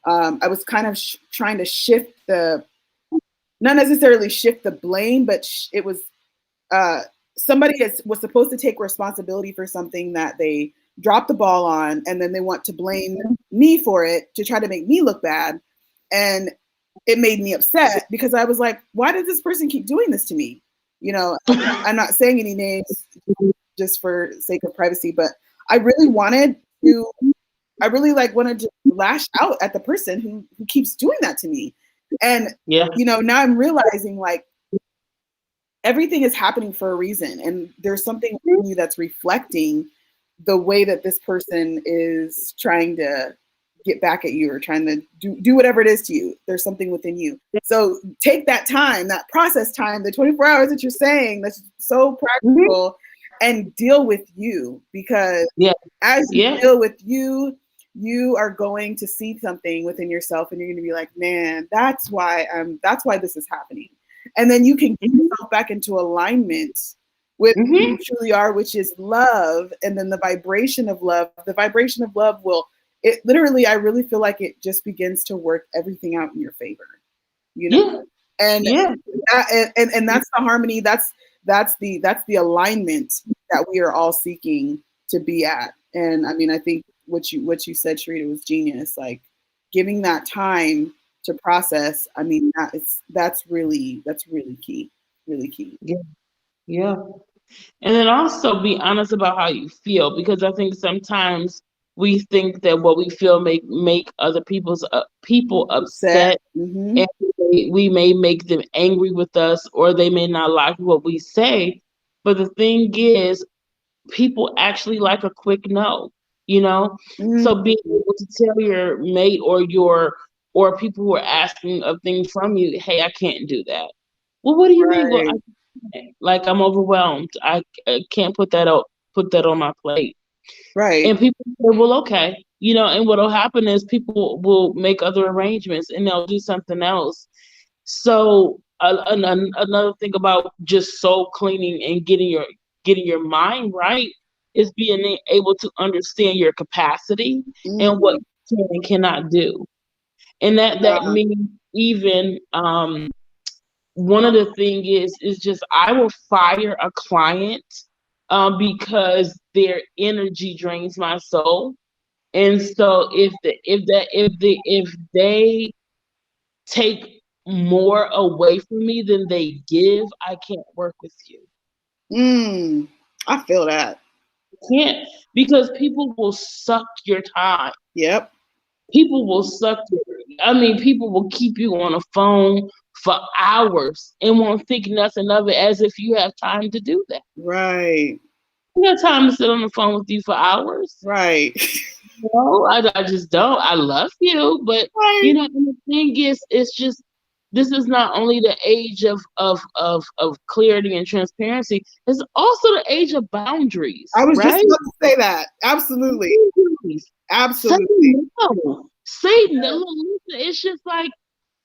I was kind of trying to shift not necessarily shift the blame, but it was uh, somebody was supposed to take responsibility for something that they dropped the ball on, and then they want to blame me for it to try to make me look bad. And it made me upset because I was like, why did this person keep doing this to me? I'm not saying any names just for sake of privacy, but I really wanted to, I really like wanted to lash out at the person who keeps doing that to me. And, Yeah. now I'm realizing like everything is happening for a reason. And there's something in you that's reflecting the way that this person is trying to get back at you or trying to do whatever it is to you. There's something within you. So take that time, that process time, the 24 hours that you're saying, that's so Mm-hmm. practical, and deal with you. Because Yeah. as you Yeah. deal with you, you are going to see something within yourself and you're going to be like, man, that's why this is happening. And then you can get Mm-hmm. yourself back into alignment with who Mm-hmm. you truly are, which is love. And then the vibration of love will, it literally, I really feel like it just begins to work everything out in your favor, you know? Yeah. And Yeah. and that's the harmony. That's the alignment that we are all seeking to be at. And I mean, I think what you said, Sharita, was genius. Like giving that time to process. I mean, that's really key. Really key. Yeah. Yeah. And then also be honest about how you feel, because I think sometimes we think that what we feel make other people Upset. upset, Mm-hmm. and we may make them angry with us, or they may not like what we say. But the thing is, people actually like a quick no, you know? So being Mm-hmm. able to tell your mate or people who are asking of things from you, hey, I can't do that. Well, what do you mean? Well, Right. like I'm overwhelmed. I can't put that on my plate. Right. And people say, well, okay, and what'll happen is people will make other arrangements and they'll do something else. So another thing about just soul cleaning and getting your mind right is being able to understand your capacity and what Mm. you can and cannot do. And that Yeah. means even one of the thing is just I will fire a client because their energy drains my soul. And so if they take more away from me than they give, I can't work with you. Mm. I feel that. Can't, because people will suck your time. Yep. People will I mean, people will keep you on a phone for hours and won't think nothing of it, as if you have time to do that. Right. You have time to sit on the phone with you for hours. Right. No, I just don't. I love you, but Right. and the thing is, it's just this is not only the age of clarity and transparency, it's also the age of I boundaries, was just right? about to say that. Absolutely. Boundaries. Say Absolutely. no. Say no. Listen, it's just like,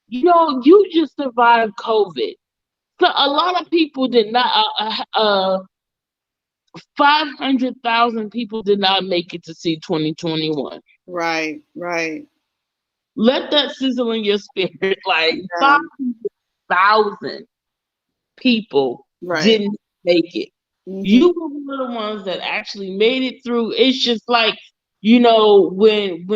you just survived COVID. So a lot of people did not. 500,000 people did not make it to see 2021. Right. Right. Let that sizzle in your spirit. Like Yeah. 5,000. 100,000 people Right. didn't make it. Mm-hmm. You were one of the ones that actually made it through. It's just like, you know, when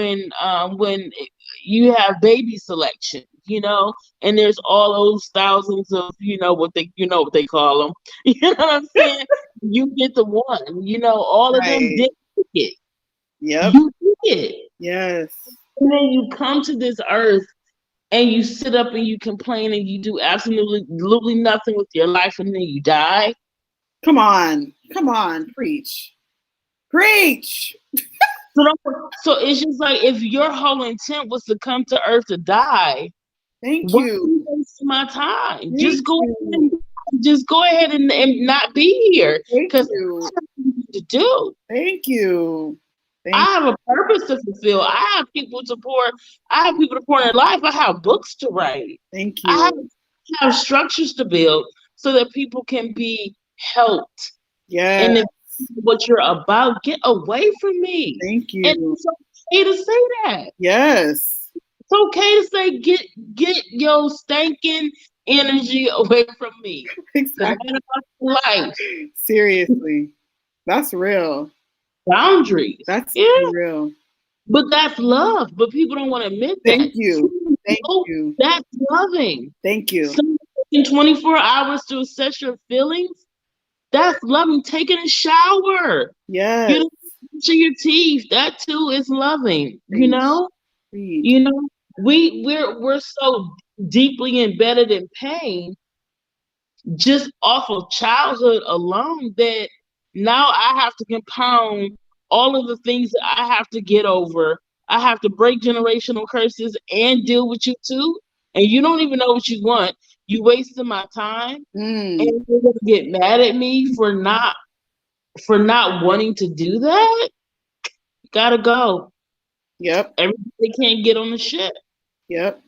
you have baby selection, you know, and there's all those thousands of, what they call them. You know what I'm saying? You get the one, all of them Right. didn't make it. Yep. You did. Yes. And then you come to this earth and you sit up and you complain and you do absolutely nothing with your life and then you die. Come on. Come on. Preach. Preach. So it's just like, if your whole intent was to come to earth to die, Thank why are you. you wasting my time? Thank Just go you. ahead and not be here, Thank because you. that's what you need to do. Thank you. I Thank have a purpose to fulfill. I have people to pour in their life. I have books to write. Thank I you. have structures to build so that people can be helped. Yes. And if what you're about, get away from me. Thank you. And it's okay to say that. Yes. It's okay to say, get your stinking energy away from me. Exactly. Life. Seriously. That's real. Boundaries. That's Yeah. real. But that's love. But people don't want to admit that. Thank you. Thank you. That's loving. Thank you. In 24 hours to assess your feelings, that's loving. Taking a shower. Yes. You know, brushing your teeth. That too is loving. Preach. You know? Preach. You know, we're so deeply embedded in pain just off of childhood alone that now I have to compound all of the things that I have to get over. I have to break generational curses and deal with you too. And you don't even know what you want. You wasted my time, and you're gonna get mad at me for not wanting to do that. Gotta go. Yep. Everybody can't get on the ship. Yep.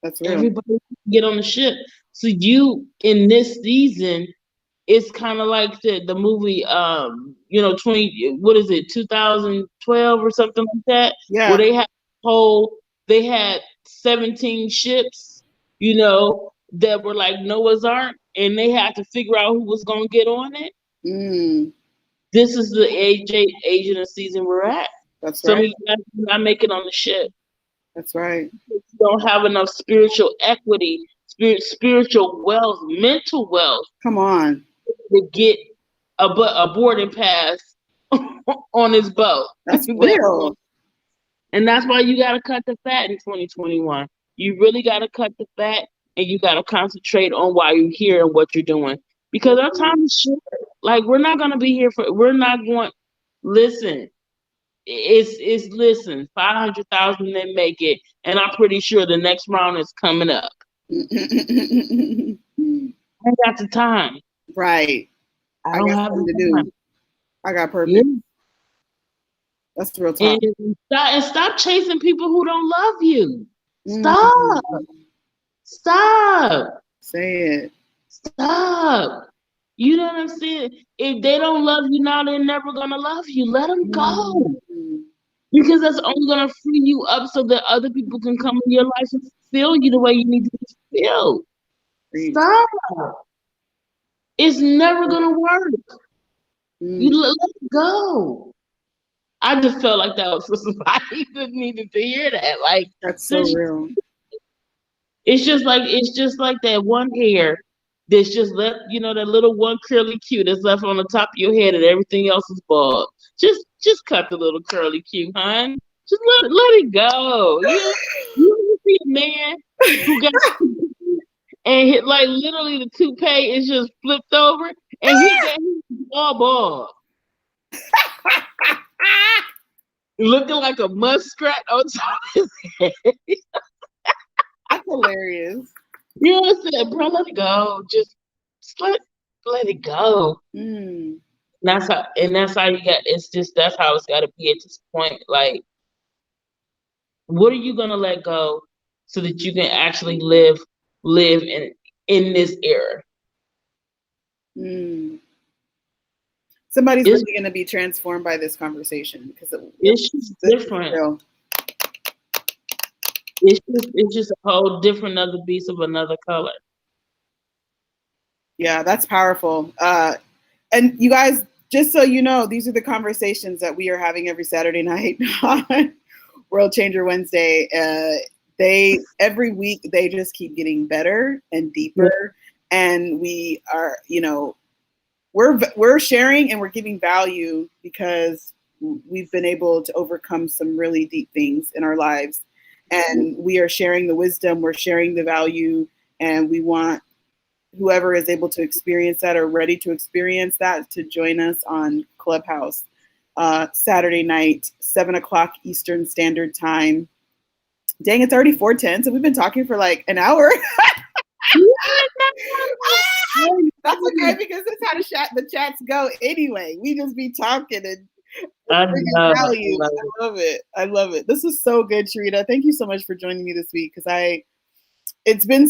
That's real. Everybody can get on the ship. So you, in this season, it's kind of like the movie, 2012 or something like that, Yeah. where they had 17 ships, that were like Noah's Ark, and they had to figure out who was gonna get on it. This is the age of the season we're at. That's Some right. of you guys do not make it on the ship. That's right. You don't have enough spiritual equity, spiritual wealth, mental wealth. Come on. To get a boarding pass on his boat. That's real. And that's why you got to cut the fat in 2021. You really got to cut the fat, and you got to concentrate on why you're here and what you're doing. Because our time is short. Like, we're not going to be here we're not going, listen, listen, 500,000 then make it. And I'm pretty sure the next round is coming up. I got the time. Right. I got something to do. I got purpose. Yeah. That's real talk. And stop chasing people who don't love you. Stop. Stop. Say it. Stop. You know what I'm saying? If they don't love you now, they're never going to love you. Let them go. Because that's only going to free you up so that other people can come in your life and feel you the way you need to be filled. Stop. It's never going to work. You let it go. I just felt like that was for somebody that needed to hear that. Like, that's so real. It's just like that one hair that's just left, that little one curly Q that's left on the top of your head and everything else is bald. Just cut the little curly Q, hon. Just let it go. You see a man who got and hit, like, literally the toupee is just flipped over and he's all bald. Looking like a muskrat on top of his head. That's hilarious. You know what I'm saying? Bro, let it go. Just let it go. That's how you got, that's how it's gotta be at this point. Like, what are you gonna let go so that you can actually live in this era? Somebody's really gonna be transformed by this conversation because it's just different. It's just a whole different other beast of another color. Yeah, that's powerful. And you guys, just so you know, these are the conversations that we are having every Saturday night on World Changer Wednesday. They every week they just keep getting better and Yeah. deeper, and we are, we're sharing and we're giving value because we've been able to overcome some really deep things in our lives, and we are sharing the wisdom, we're sharing the value, and we want whoever is able to experience that or ready to experience that to join us on Clubhouse Saturday night, 7 o'clock Eastern Standard Time. Dang, it's already 4:10, so we've been talking for like an hour. That's okay because that's how the chats go anyway. We just be talking and I bringing love it. value. I love it. I love it. This was so good, Sharita. Thank you so much for joining me this week because there's been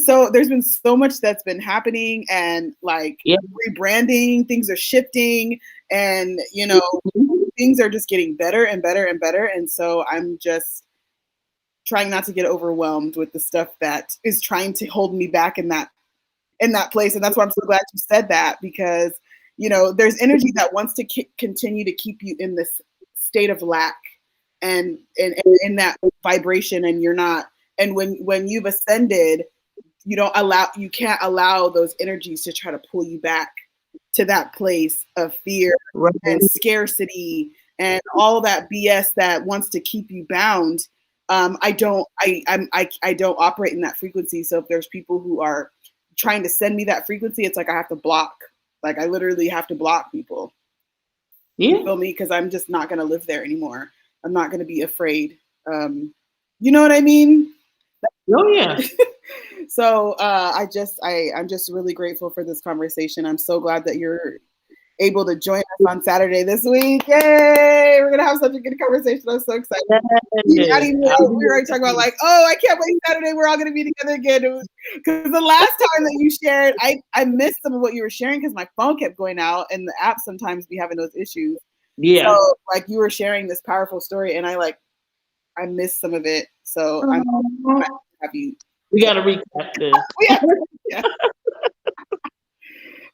so much that's been happening and like Yeah. rebranding, things are shifting, and things are just getting better and better and better. And so I'm just trying not to get overwhelmed with the stuff that is trying to hold me back in that place. And that's why I'm so glad you said that, because there's energy that wants to continue to keep you in this state of lack and in that vibration, and you're not. And when you've ascended, you can't allow those energies to try to pull you back to that place of fear Right. and scarcity and all that BS that wants to keep you bound. I don't operate in that frequency. So if there's people who are trying to send me that frequency, it's like I have to block. Like I literally have to block people. Yeah. You feel me? Because I'm just not going to live there anymore. I'm not going to be afraid. You know what I mean? Oh yeah. So I'm just really grateful for this conversation. I'm so glad that you're able to join us on Saturday this week. Yay! We're gonna have such a good conversation. I'm so excited. We were already talking about like, oh, I can't wait Saturday. We're all gonna be together again. Because the last time that you shared, I missed some of what you were sharing because my phone kept going out and the app sometimes be having those issues. Yeah. So like you were sharing this powerful story and I missed some of it. So I'm have you. We got to recap this. Yeah.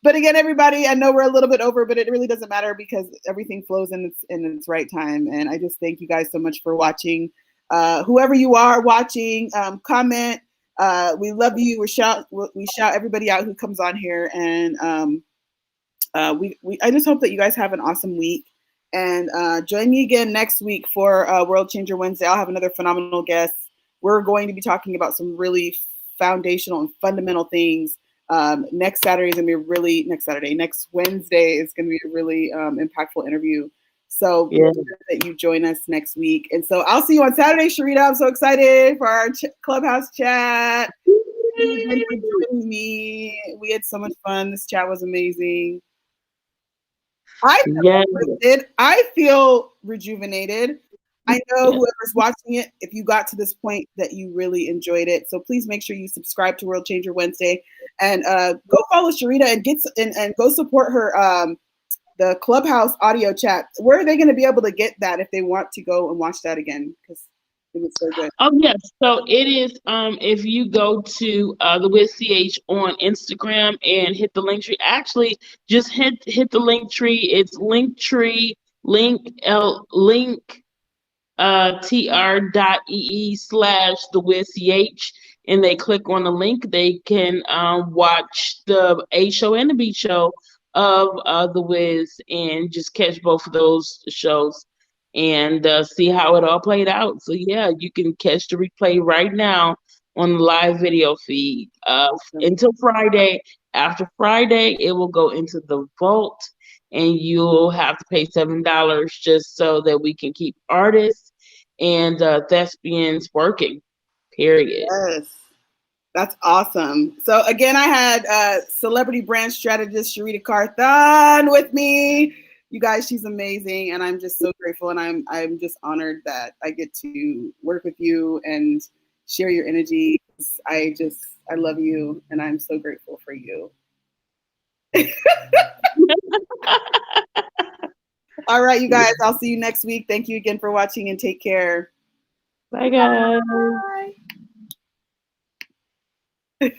But again, everybody, I know we're a little bit over, but it really doesn't matter because everything flows in its right time. And I just thank you guys so much for watching. Whoever you are watching, comment. We love you. We shout everybody out who comes on here, and I just hope that you guys have an awesome week. And join me again next week for World Changer Wednesday. I'll have another phenomenal guest. We're going to be talking about some really foundational and fundamental things. Next Wednesday is going to be a really impactful interview. So make sure that you join us next week. And so I'll see you on Saturday, Sharita. I'm so excited for our Clubhouse chat. Thank you for joining me. We had so much fun. This chat was amazing. I feel rejuvenated. I know whoever's watching it, if you got to this point, that you really enjoyed it. So please make sure you subscribe to World Changer Wednesday and go follow Sharita and go support her the Clubhouse audio chat. Where are they going to be able to get that if they want to go and watch that again? Because it was so good. Oh yes, so it is. If you go to the WithCH on Instagram and hit the link tree, actually just hit the link tree. It's Linktree tr.ee/the and they click on the link. They can watch the A show and the B show of the Wiz and just catch both of those shows and see how it all played out. So yeah, you can catch the replay right now on the live video feed until Friday. After Friday, it will go into the vault, and you'll have to pay $7 just so that we can keep artists and thespians working. Period. Yes. That's awesome. So again, I had celebrity brand strategist Sharita Carthon with me. You guys, she's amazing, and I'm just so grateful, and I'm just honored that I get to work with you and share your energy. I love you, and I'm so grateful for you. All right, you guys, I'll see you next week. Thank you again for watching, and take care. Bye, guys. Bye.